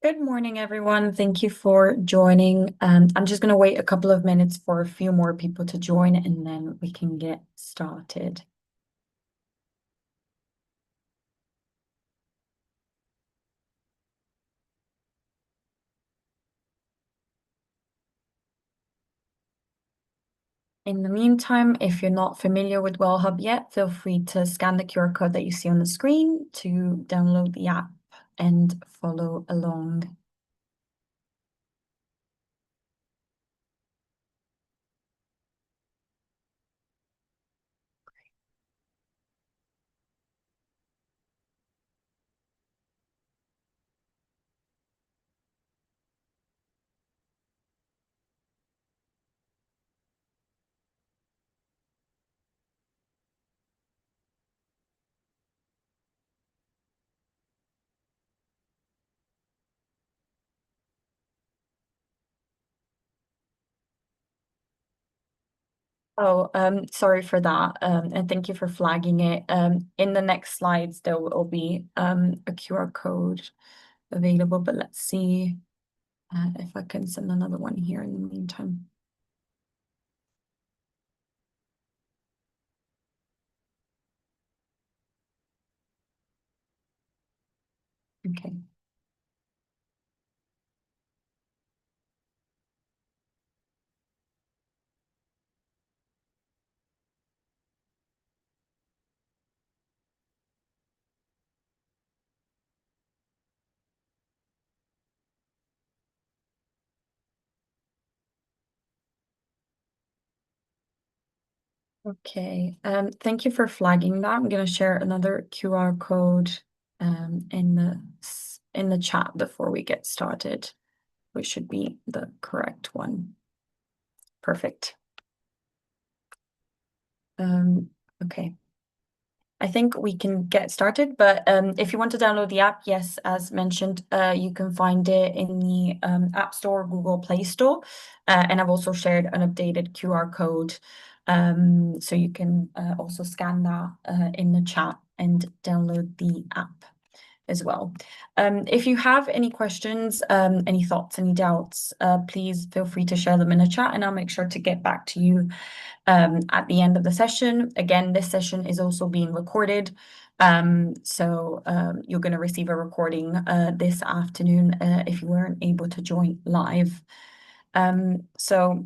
Good morning, everyone. Thank you for joining. I'm just going to wait a couple of minutes for a few more people to join, and then we can get started. In the meantime, if you're not familiar with Wellhub yet, feel free to scan the QR code that you see on the screen to download the app and follow along. Oh, sorry for that. And thank you for flagging it. In the next slides, there will be a QR code available, but let's see if I can send another one here in the meantime. Okay. Okay. Thank you for flagging that. I'm going to share another QR code in the chat before we get started, which should be the correct one. Perfect. Okay. I think we can get started, but if you want to download the app, yes, as mentioned, you can find it in the App Store, Google Play Store, and I've also shared an updated QR code, so you can also scan that in the chat and download the app as well. If you have any questions, any thoughts, any doubts, please feel free to share them in the chat, and I'll make sure to get back to you at the end of the session. Again, this session is also being recorded. So you're going to receive a recording this afternoon if you weren't able to join live. So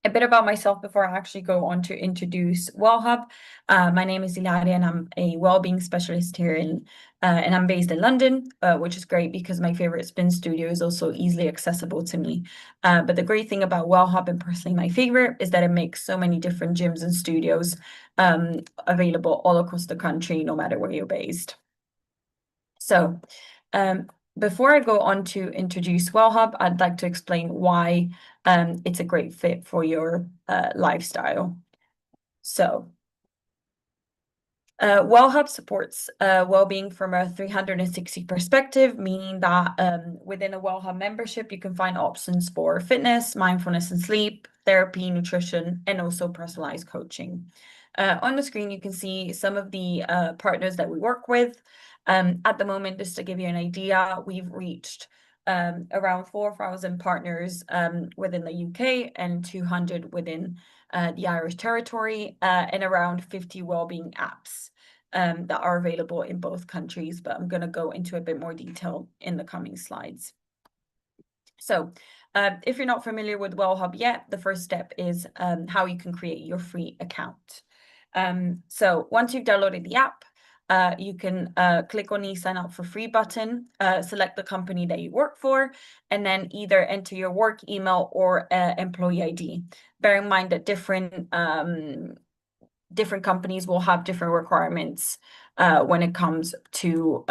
a bit about myself before I actually go on to introduce Wellhub. My name is Ilaria and I'm a wellbeing specialist here and I'm based in London, which is great because my favorite spin studio is also easily accessible to me. But the great thing about Wellhub, and personally my favorite, is that it makes so many different gyms and studios available all across the country, no matter where you're based. So before I go on to introduce Wellhub, I'd like to explain why it's a great fit for your lifestyle. So Wellhub supports well-being from a 360 perspective, meaning that within a Wellhub membership, you can find options for fitness, mindfulness and sleep, therapy, nutrition, and also personalized coaching. On the screen, you can see some of the partners that we work with. At the moment, just to give you an idea, we've reached around 4,000 partners within the UK and 200 within the Irish territory, and around 50 wellbeing apps that are available in both countries, but I'm going to go into a bit more detail in the coming slides. So if you're not familiar with Wellhub yet, the first step is how you can create your free account. So once you've downloaded the app, you can click on the sign up for free button, select the company that you work for, and then either enter your work email or employee ID. Bear in mind that different companies will have different requirements when it comes to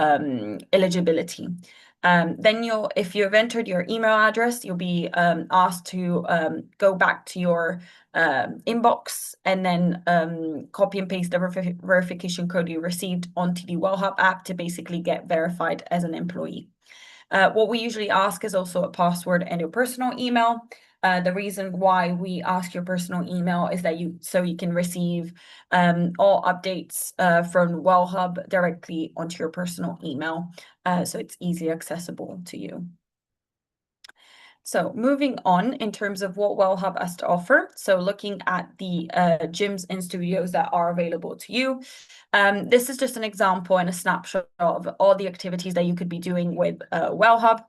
eligibility. Then if you've entered your email address, you'll be asked to go back to your inbox and then copy and paste the verification code you received onto the Wellhub app to basically get verified as an employee. What we usually ask is also a password and your personal email. The reason why we ask your personal email is that you can receive all updates from Wellhub directly onto your personal email, so it's easily accessible to you. So moving on in terms of what Wellhub has to offer. So looking at the gyms and studios that are available to you. This is just an example and a snapshot of all the activities that you could be doing with Wellhub.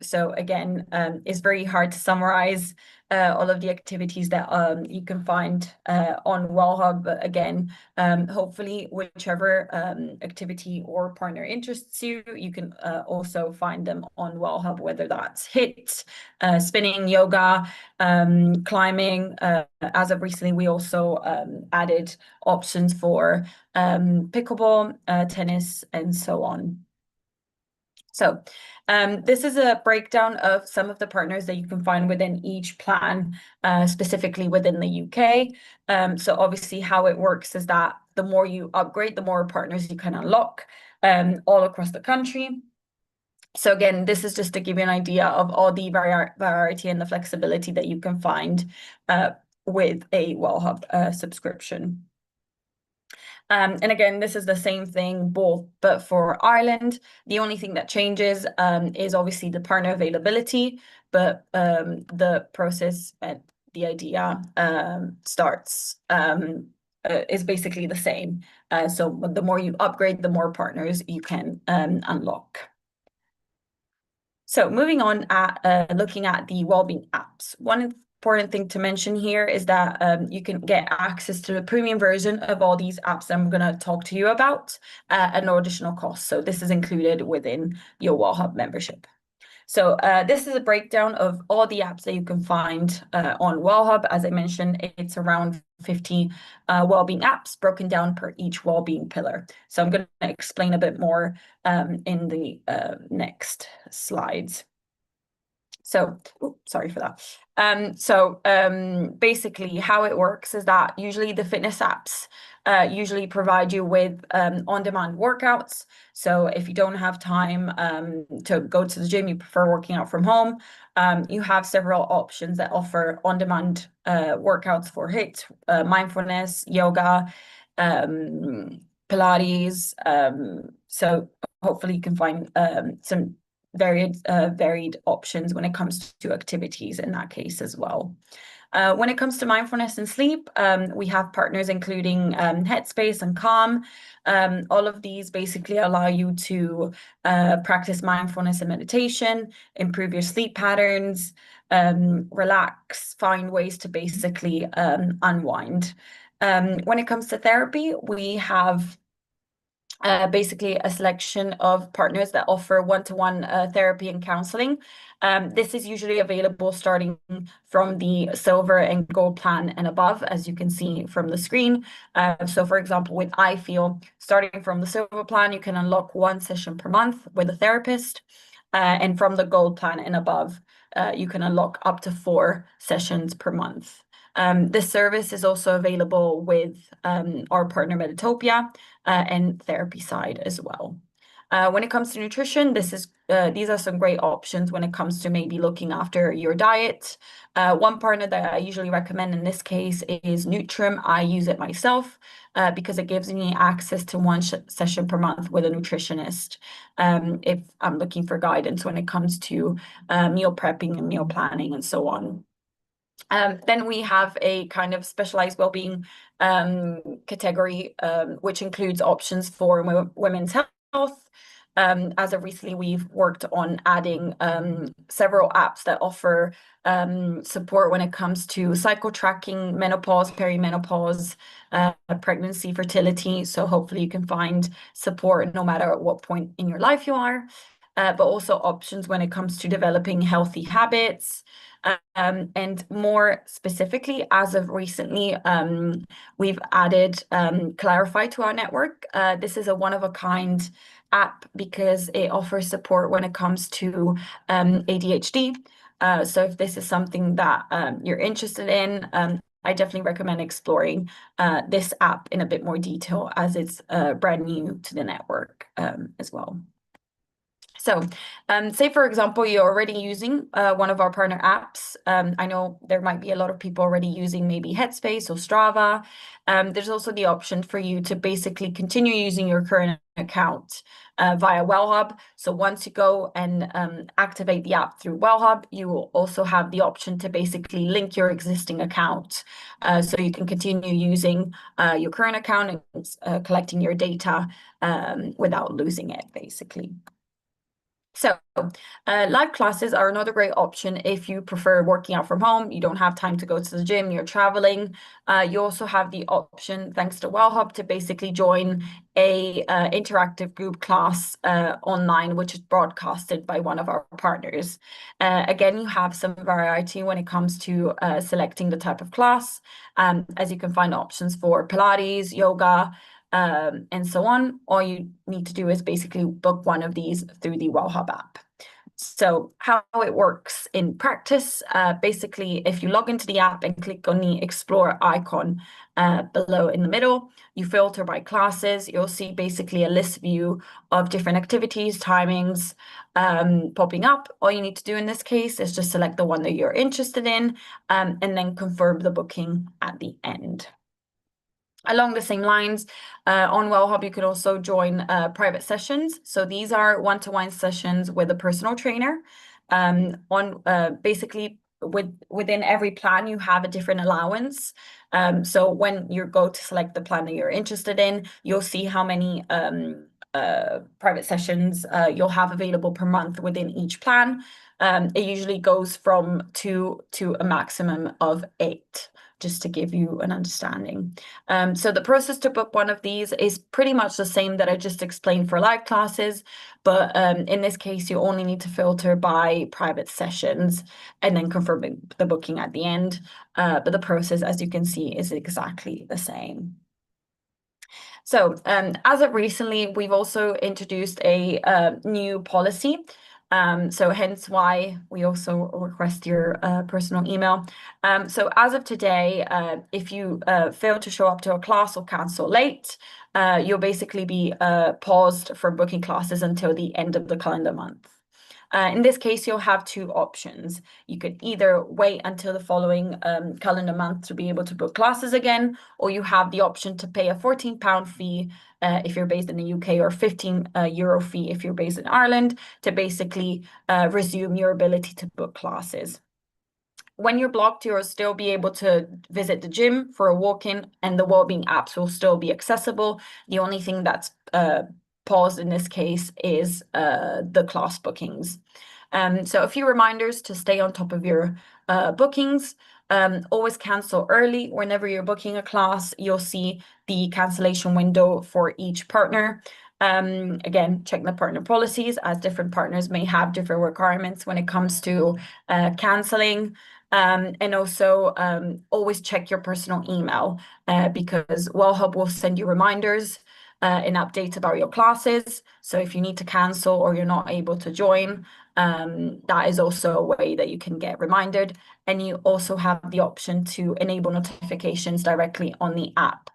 So again, it's very hard to summarize all of the activities that you can find on Wellhub. But again, hopefully whichever activity or partner interests you, you can also find them on Wellhub, whether that's HIIT, spinning, yoga, climbing. As of recently, we also added options for pickleball, tennis, and so on. So this is a breakdown of some of the partners that you can find within each plan, specifically within the UK. So obviously how it works is that the more you upgrade, the more partners you can unlock all across the country. So again, this is just to give you an idea of all the variety and the flexibility that you can find with a Wellhub subscription. And again, this is the same thing but for Ireland. The only thing that changes is obviously the partner availability, but the process and the idea starts is basically the same. So the more you upgrade, the more partners you can unlock. So moving on at looking at the wellbeing apps. One important thing to mention here is that you can get access to the premium version of all these apps that I'm going to talk to you about at no additional cost. So this is included within your Wellhub membership. So this is a breakdown of all the apps that you can find on Wellhub. As I mentioned, it's around 50 wellbeing apps broken down per each wellbeing pillar. So I'm going to explain a bit more in the next slides. So, sorry for that. Basically how it works is that usually the fitness apps usually provide you with on-demand workouts. So if you don't have time to go to the gym, you prefer working out from home, you have several options that offer on-demand workouts for HIIT, mindfulness, yoga, Pilates. So hopefully you can find some varied options when it comes to activities in that case as well. When it comes to mindfulness and sleep, we have partners including Headspace and Calm. All of these basically allow you to practice mindfulness and meditation, improve your sleep patterns, relax, find ways to basically unwind. When it comes to therapy, we have basically a selection of partners that offer one-to-one therapy and counseling. This is usually available starting from the silver and gold plan and above, as you can see from the screen. So for example, with iFeel, starting from the silver plan, you can unlock 1 session per month with a therapist. And from the gold plan and above, you can unlock up to 4 sessions per month. This service is also available with our partner Meditopia and therapy side as well. When it comes to nutrition, these are some great options when it comes to maybe looking after your diet. One partner that I usually recommend in this case is Nutrim. I use it myself because it gives me access to 1 session per month with a nutritionist if I'm looking for guidance when it comes to meal prepping and meal planning and so on. Then we have a kind of specialized wellbeing category, which includes options for women's health. As of recently, we've worked on adding several apps that offer support when it comes to cycle tracking, menopause, perimenopause, pregnancy, fertility. So hopefully you can find support no matter at what point in your life you are, but also options when it comes to developing healthy habits. And more specifically, as of recently, we've added Clarify to our network. This is a one-of-a-kind app because it offers support when it comes to ADHD. So if this is something that you're interested in, I definitely recommend exploring this app in a bit more detail as it's brand new to the network as well. So, say for example, you're already using one of our partner apps. I know there might be a lot of people already using maybe Headspace or Strava. There's also the option for you to basically continue using your current account via Wellhub. So once you go and activate the app through Wellhub, you will also have the option to basically link your existing account. So you can continue using your current account and collecting your data without losing it, basically. So, live classes are another great option if you prefer working out from home, you don't have time to go to the gym, you're traveling. You also have the option, thanks to Wellhub, to basically join a interactive group class online, which is broadcasted by one of our partners. Again, you have some variety when it comes to selecting the type of class, as you can find options for Pilates, yoga, and so on. All you need to do is basically book one of these through the Wellhub app. So how it works in practice, basically, if you log into the app and click on the Explore icon below in the middle, you filter by classes, you'll see basically a list view of different activities, timings popping up. All you need to do in this case is just select the one that you're interested in and then confirm the booking at the end. Along the same lines, on Wellhub, you could also join private sessions. So these are one-to-one sessions with a personal trainer. Basically, within every plan, you have a different allowance. So when you go to select the plan that you're interested in, you'll see how many private sessions you'll have available per month within each plan. It usually goes from 2 to a maximum of 8, just to give you an understanding. So the process to book one of these is pretty much the same that I just explained for live classes, but in this case, you only need to filter by private sessions and then confirm the booking at the end. But the process, as you can see, is exactly the same. So as of recently, we've also introduced a new policy. So hence why we also request your personal email. So as of today, if you fail to show up to a class or cancel late, you'll basically be paused for booking classes until the end of the calendar month. In this case, you'll have two options. You could either wait until the following calendar month to be able to book classes again, or you have the option to pay a £14 fee if you're based in the UK, or €15 fee if you're based in Ireland, to basically resume your ability to book classes. When you're blocked, you'll still be able to visit the gym for a walk-in, and the wellbeing apps will still be accessible. The only thing that's paused in this case is the class bookings. So a few reminders to stay on top of your bookings. Always cancel early. Whenever you're booking a class, you'll see the cancellation window for each partner. Again, check the partner policies, as different partners may have different requirements when it comes to canceling. And also always check your personal email because Wellhub will send you reminders and updates about your classes. So if you need to cancel or you're not able to join, that is also a way that you can get reminded. And you also have the option to enable notifications directly on the app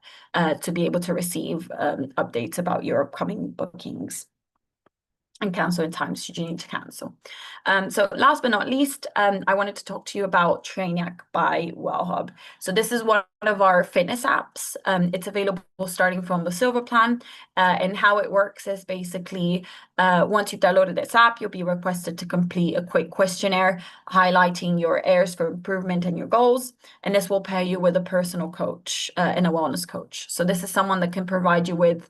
to be able to receive updates about your upcoming bookings and cancel in times should you need to cancel. So last but not least, I wanted to talk to you about Trainiac by Wellhub. So this is one of our fitness apps. It's available starting from the silver plan, and how it works is basically once you've downloaded this app, you'll be requested to complete a quick questionnaire highlighting your areas for improvement and your goals, and this will pair you with a personal coach and a wellness coach. So this is someone that can provide you with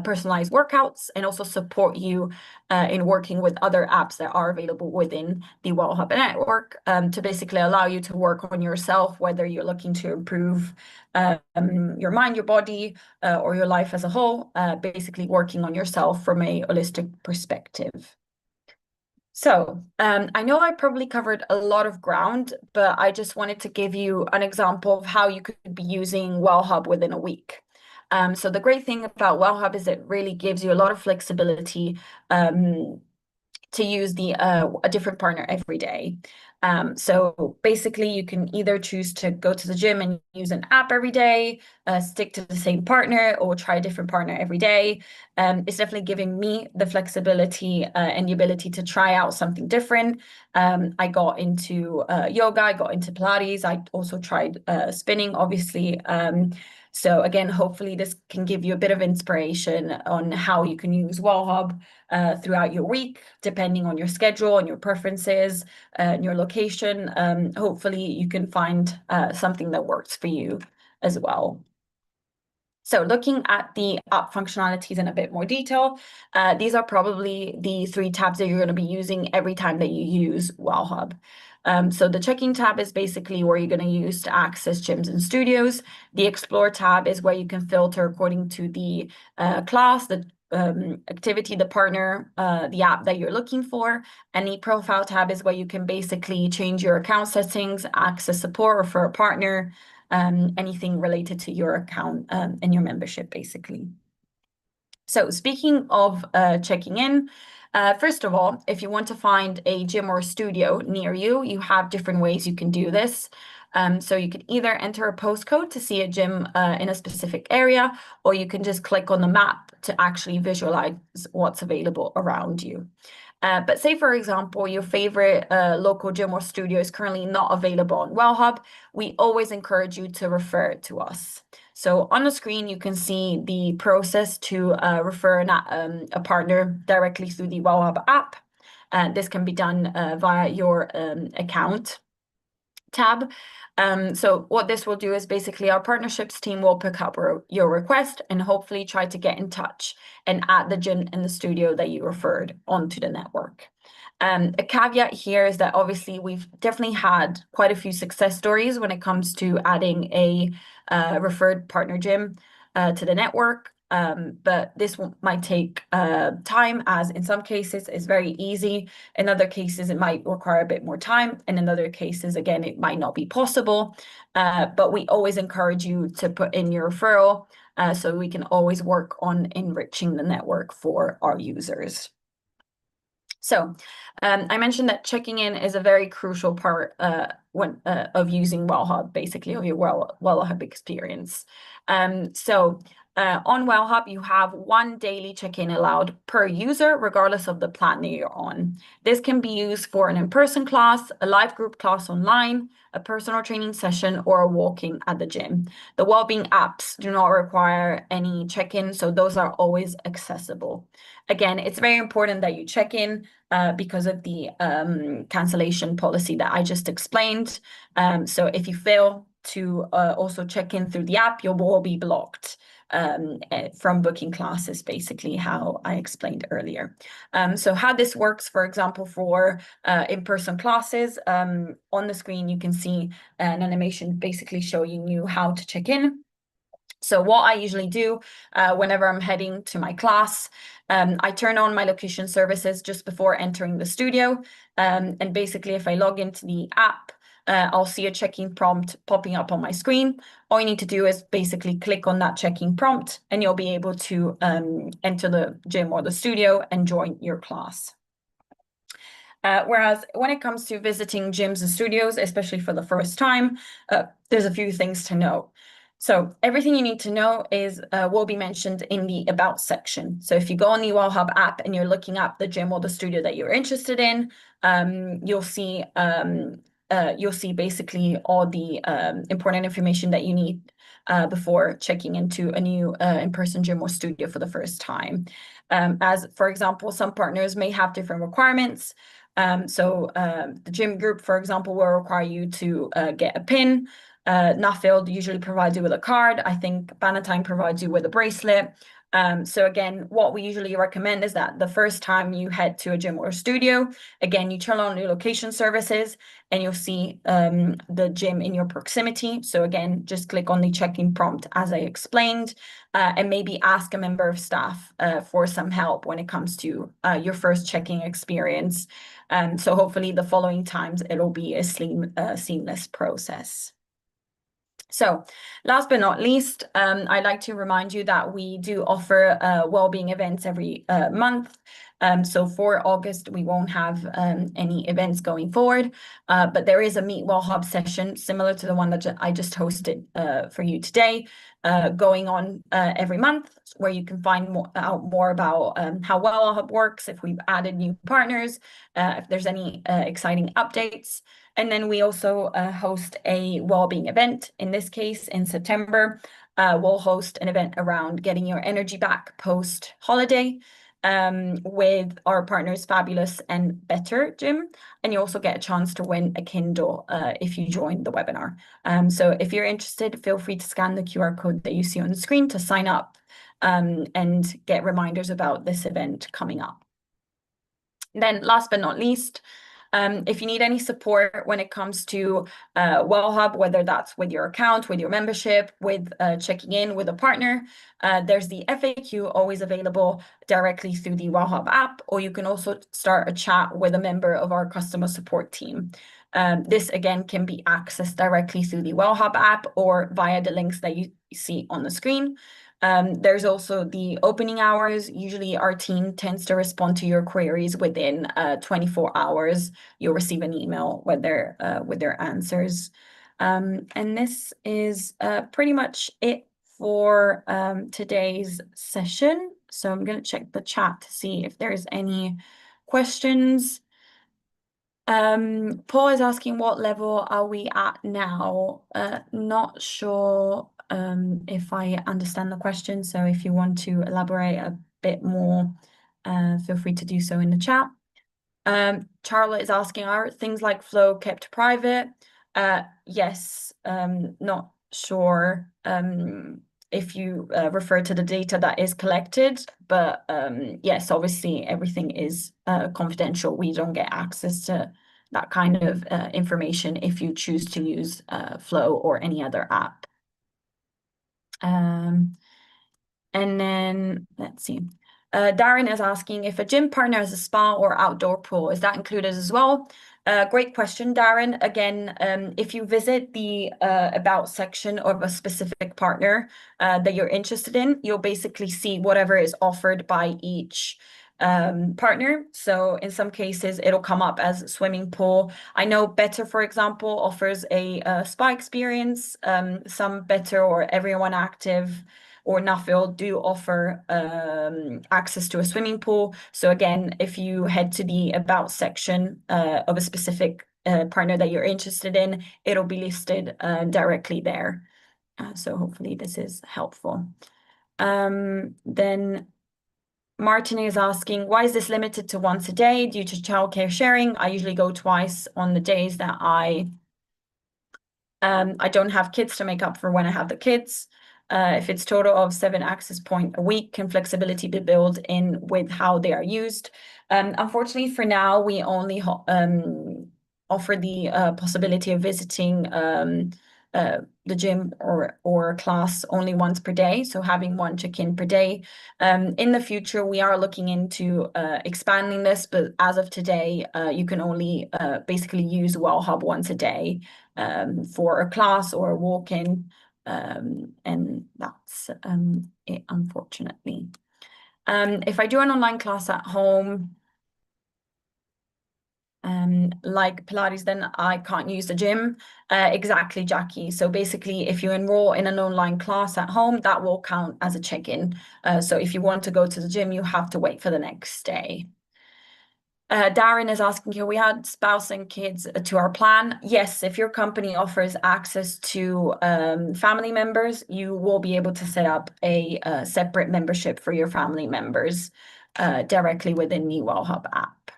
personalized workouts and also support you in working with other apps that are available within the Wellhub network to basically allow you to work on yourself, whether you're looking to improve your mind, your body, or your life as a whole, basically working on yourself from a holistic perspective. So I know I probably covered a lot of ground, but I just wanted to give you an example of how you could be using Wellhub within a week. So the great thing about Wellhub is it really gives you a lot of flexibility to use a different partner every day. So basically, you can either choose to go to the gym and use an app every day, stick to the same partner, or try a different partner every day. It's definitely giving me the flexibility and the ability to try out something different. I got into yoga, I got into Pilates, I also tried spinning, obviously. So again, hopefully this can give you a bit of inspiration on how you can use Wellhub throughout your week, depending on your schedule and your preferences and your location. Hopefully you can find something that works for you as well. So looking at the app functionalities in a bit more detail, these are probably the 3 tabs that you're going to be using every time that you use Wellhub. So the check-in tab is basically where you're going to use to access gyms and studios. The Explore tab is where you can filter according to the class, the activity, the partner, the app that you're looking for. And the Profile tab is where you can basically change your account settings, access support, refer a partner, anything related to your account and your membership, basically. So speaking of checking in, first of all, if you want to find a gym or a studio near you, you have different ways you can do this. So you can either enter a postcode to see a gym in a specific area, or you can just click on the map to actually visualize what's available around you. But say, for example, your favorite local gym or studio is currently not available on Wellhub, we always encourage you to refer it to us. So on the screen, you can see the process to refer a partner directly through the Wellhub app. This can be done via your account tab. So what this will do is basically our partnerships team will pick up your request and hopefully try to get in touch and add the gym and the studio that you referred onto the network. A caveat here is that obviously we've definitely had quite a few success stories when it comes to adding a referred partner gym to the network. But this might take time, as in some cases it's very easy. In other cases, it might require a bit more time. And in other cases, again, it might not be possible. But we always encourage you to put in your referral so we can always work on enriching the network for our users. So I mentioned that checking in is a very crucial part of using Wellhub, basically, of your Wellhub experience. On Wellhub, you have 1 daily check-in allowed per user, regardless of the plan that you're on. This can be used for an in-person class, a live group class online, a personal training session, or a walking at the gym. The Wellbeing apps do not require any check-in, so those are always accessible. Again, it's very important that you check in because of the cancellation policy that I just explained. So if you fail to also check in through the app, you will be blocked from booking classes, basically how I explained earlier. So how this works, for example, for in-person classes, on the screen, you can see an animation basically showing you how to check in. So what I usually do whenever I'm heading to my class, I turn on my location services just before entering the studio. And basically, if I log into the app, I'll see a check-in prompt popping up on my screen. All you need to do is basically click on that check-in prompt, and you'll be able to enter the gym or the studio and join your class. Whereas when it comes to visiting gyms and studios, especially for the first time, there's a few things to know. So everything you need to know will be mentioned in the About section. So if you go on the Wellhub app and you're looking at the gym or the studio that you're interested in, you'll see basically all the important information that you need before checking into a new in-person gym or studio for the first time. As for example, some partners may have different requirements. The gym group, for example, will require you to get a PIN. Nuffield usually provides you with a card. I think Bannatyne provides you with a bracelet. So again, what we usually recommend is that the first time you head to a gym or a studio, again, you turn on your location services and you'll see the gym in your proximity. So again, just click on the check-in prompt as I explained, and maybe ask a member of staff for some help when it comes to your first check-in experience. So hopefully the following times it'll be a seamless process. So last but not least, I'd like to remind you that we do offer wellbeing events every month. So for August, we won't have any events going forward, but there is a Meet Wellhub session similar to the one that I just hosted for you today, going on every month, where you can find out more about how Wellhub works, if we've added new partners, if there's any exciting updates. And then we also host a wellbeing event. In this case, in September, we'll host an event around getting your energy back post-holiday with our partners Fabulous and Better Gym. And you also get a chance to win a Kindle if you join the webinar. So if you're interested, feel free to scan the QR code that you see on the screen to sign up and get reminders about this event coming up. Then last but not least, if you need any support when it comes to Wellhub, whether that's with your account, with your membership, with checking in with a partner, there's the FAQ always available directly through the Wellhub app, or you can also start a chat with a member of our customer support team. This again can be accessed directly through the Wellhub app or via the links that you see on the screen. There's also the opening hours. Usually our team tends to respond to your queries within 24 hours. You'll receive an email with their answers. And this is pretty much it for today's session. So I'm going to check the chat to see if there's any questions. Paul is asking, what level are we at now? Not sure if I understand the question. So if you want to elaborate a bit more, feel free to do so in the chat. Charlotte is asking, are things like flow kept private? Yes, not sure if you refer to the data that is collected, but yes, obviously everything is confidential. We don't get access to that kind of information if you choose to use Flow or any other app. And then let's see. Darren is asking, if a gym partner has a spa or outdoor pool, is that included as well? Great question, Darren. Again, if you visit the About section of a specific partner that you're interested in, you'll basically see whatever is offered by each partner. So in some cases, it'll come up as swimming pool. I know Better, for example, offers a spa experience. Some Better or Everyone Active or Nuffield do offer access to a swimming pool. So again, if you head to the About section of a specific partner that you're interested in, it'll be listed directly there. So hopefully this is helpful. Then Martin is asking, why is this limited to once a day due to childcare sharing? I usually go twice on the days that I don't have kids to make up for when I have the kids. If it's total of 7 access point a week, can flexibility be built in with how they are used? Unfortunately, for now, we only offer the possibility of visiting the gym or class only once per day, so having one check-in per day. In the future, we are looking into expanding this, but as of today, you can only basically use Wellhub once a day for a class or a walk-in, and that's it, unfortunately. If I do an online class at home, like Pilates, then I can't use the gym. Exactly, Jackie. So basically, if you enroll in an online class at home, that will count as a check-in. So if you want to go to the gym, you have to wait for the next day. Darren is asking, can we add spouse and kids to our plan? Yes, if your company offers access to family members, you will be able to set up a separate membership for your family members directly within the Wellhub app.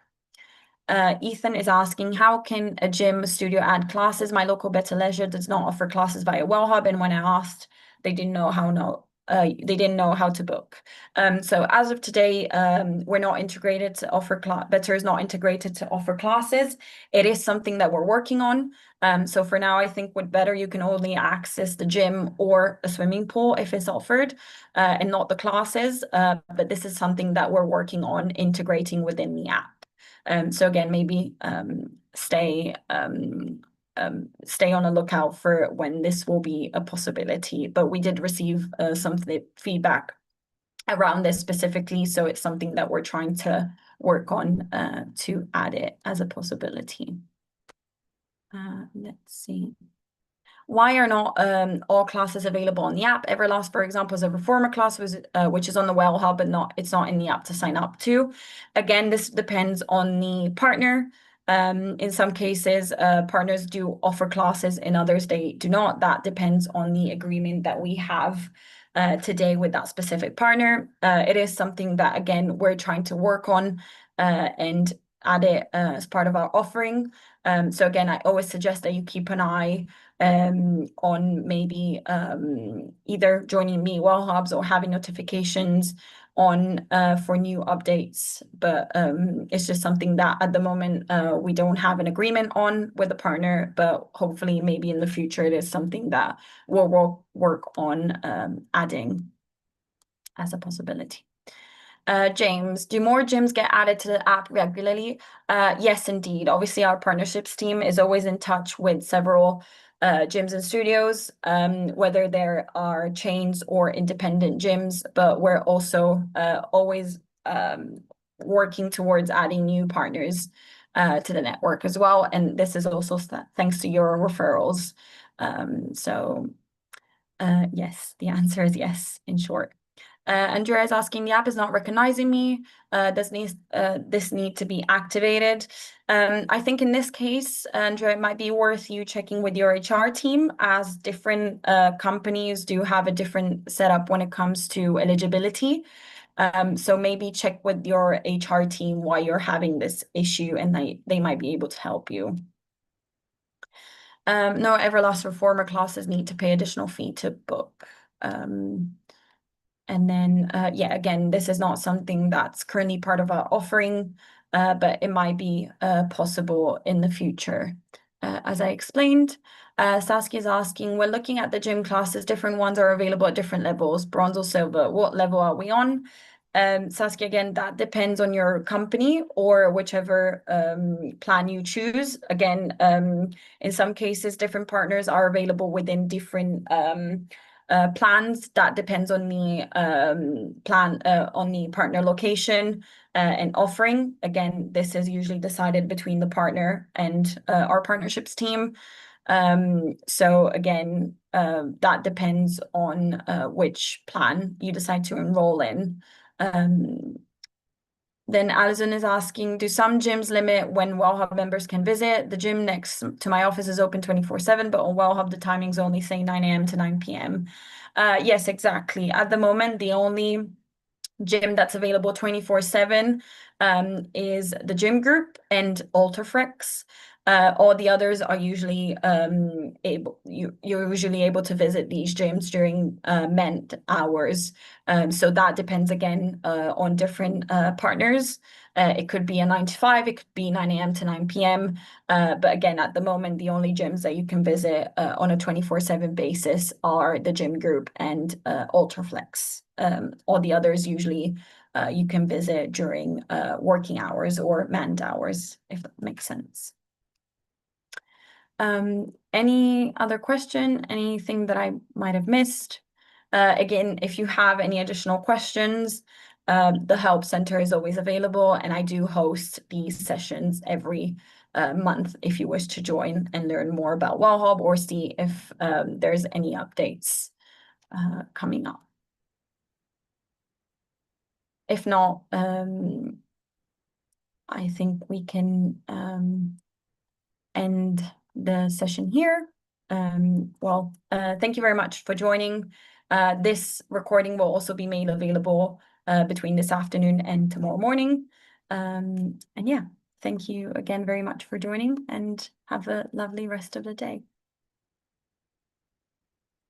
Ethan is asking, how can a gym studio add classes? My local Better Leisure does not offer classes via Wellhub, and when I asked, they didn't know how to book. So as of today, we're not integrated to offer Better is not integrated to offer classes. It is something that we're working on. So for now, I think with Better, you can only access the gym or a swimming pool if it's offered, and not the classes. But this is something that we're working on integrating within the app. So again, maybe stay stay on a lookout for when this will be a possibility. But we did receive some feedback around this specifically, so it's something that we're trying to work on to add it as a possibility. Let's see. Why are not all classes available on the app? Everlast, for example, is a reformer class, which is on the Wellhub, but it's not in the app to sign up to. Again, this depends on the partner. In some cases, partners do offer classes, in others they do not. That depends on the agreement that we have today with that specific partner. It is something that, again, we're trying to work on and add it as part of our offering. So again, I always suggest that you keep an eye on maybe either joining me Wellhubs or having notifications on for new updates. But it's just something that at the moment we don't have an agreement on with a partner, but hopefully maybe in the future it is something that we'll work on adding as a possibility. James, do more gyms get added to the app regularly? Yes, indeed. Obviously, our partnerships team is always in touch with several gyms and studios, whether there are chains or independent gyms, but we're also always working towards adding new partners to the network as well. And this is also thanks to your referrals. Yes, the answer is yes, in short. Andrea is asking, the app is not recognizing me. Does this need to be activated? I think in this case, Andrea, it might be worth you checking with your HR team, as different companies do have a different setup when it comes to eligibility. So maybe check with your HR team why you're having this issue, and they might be able to help you. No, Everlast reformer classes need to pay additional fee to book. And then, yeah, again, this is not something that's currently part of our offering, but it might be possible in the future. As I explained, Saskia is asking, we're looking at the gym classes, different ones are available at different levels, bronze or silver. What level are we on? Saskia, again, that depends on your company or whichever plan you choose. Again, in some cases, different partners are available within different plans. That depends on the plan, on the partner location and offering. Again, this is usually decided between the partner and our partnerships team. So again, that depends on which plan you decide to enroll in. Then Alison is asking, do some gyms limit when Wellhub members can visit? The gym next to my office is open 24/7, but on Wellhub, the timings only say 9 a.m. to 9 p.m. Yes, exactly. At the moment, the only gym that's available 24/7 is the gym group and Alterflex. All the others are usually you're usually able to visit these gyms during MENT hours. So that depends again on different partners. It could be a 9 to 5, it could be 9 a.m. to 9 p.m. But again, at the moment, the only gyms that you can visit on a 24/7 basis are the gym group and Alterflex. All the others usually you can visit during working hours or manned hours, if that makes sense. Any other question? Anything that I might have missed? Again, if you have any additional questions, the Help Center is always available, and I do host these sessions every month if you wish to join and learn more about Wellhub or see if there's any updates coming up. If not, I think we can end the session here. Well, thank you very much for joining. This recording will also be made available between this afternoon and tomorrow morning. And yeah, thank you again very much for joining, and have a lovely rest of the day.